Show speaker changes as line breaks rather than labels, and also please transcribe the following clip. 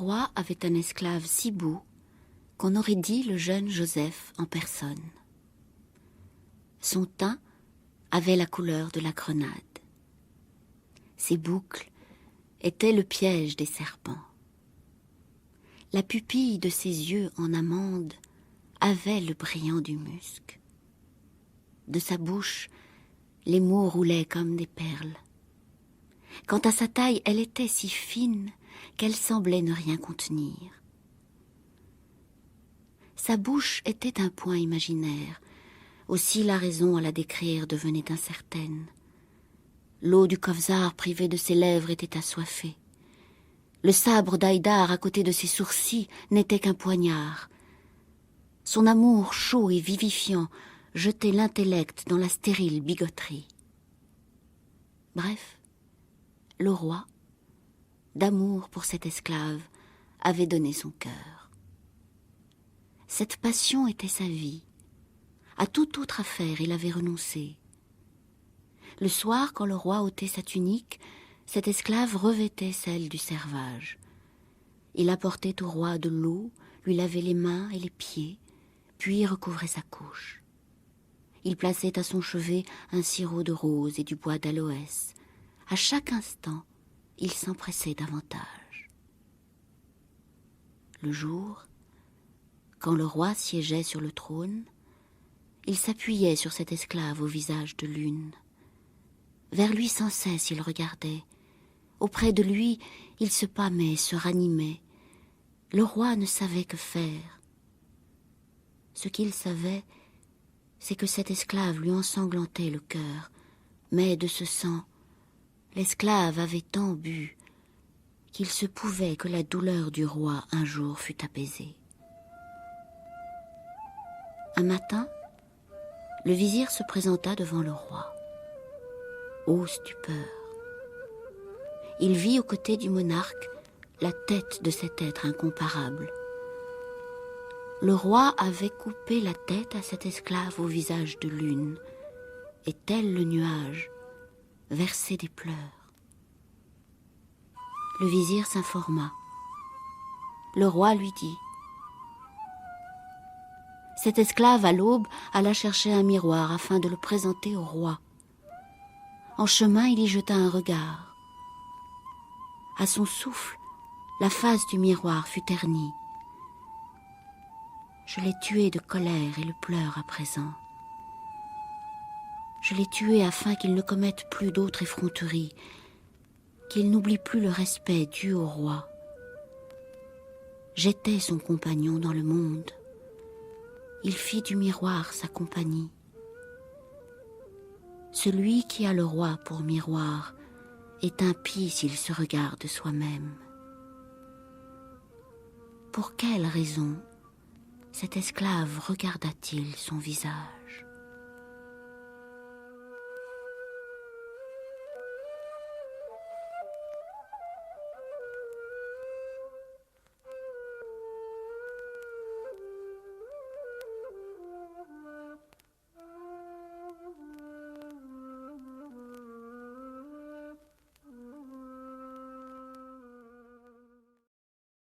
roi avait un esclave si beau qu'on aurait dit le jeune Joseph en personne. Son teint avait la couleur de la grenade. Ses boucles étaient le piège des serpents. La pupille de ses yeux en amande avait le brillant du musc. De sa bouche, les mots roulaient comme des perles. Quant à sa taille, elle était si fine qu'elle semblait ne rien contenir. Sa bouche était un point imaginaire, aussi la raison à la décrire devenait incertaine. L'eau du Kevzar privée de ses lèvres était assoiffée. Le sabre d'Haïdar à côté de ses sourcils n'était qu'un poignard. Son amour chaud et vivifiant jetait l'intellect dans la stérile bigoterie. Bref, le roi, d'amour pour cette esclave, avait donné son cœur. Cette passion était sa vie. À toute autre affaire, il avait renoncé. Le soir, quand le roi ôtait sa tunique, cette esclave revêtait celle du servage. Il apportait au roi de l'eau, lui lavait les mains et les pieds, puis recouvrait sa couche. Il plaçait à son chevet un sirop de rose et du bois d'aloès. À chaque instant, il s'empressait davantage. Le jour, quand le roi siégeait sur le trône, il s'appuyait sur cet esclave au visage de lune. Vers lui sans cesse il regardait. Auprès de lui, il se pâmait, se ranimait. Le roi ne savait que faire. Ce qu'il savait, c'est que cet esclave lui ensanglantait le cœur. Mais de ce sang, l'esclave avait tant bu qu'il se pouvait que la douleur du roi un jour fût apaisée. Un matin, le vizir se présenta devant le roi. Ô stupeur! Il vit aux côtés du monarque la tête de cet être incomparable. Le roi avait coupé la tête à cet esclave au visage de lune, et tel le nuage, versait des pleurs. Le vizir s'informa. Le roi lui dit: cet esclave, à l'aube, alla chercher un miroir afin de le présenter au roi. En chemin, il y jeta un regard. À son souffle, la face du miroir fut ternie. Je l'ai tué de colère et le pleure à présent. Je l'ai tué afin qu'il ne commette plus d'autres effronteries, qu'il n'oublie plus le respect dû au roi. J'étais son compagnon dans le monde. Il fit du miroir sa compagnie. Celui qui a le roi pour miroir est impie s'il se regarde soi-même. Pour quelle raison cet esclave regarda-t-il son visage ?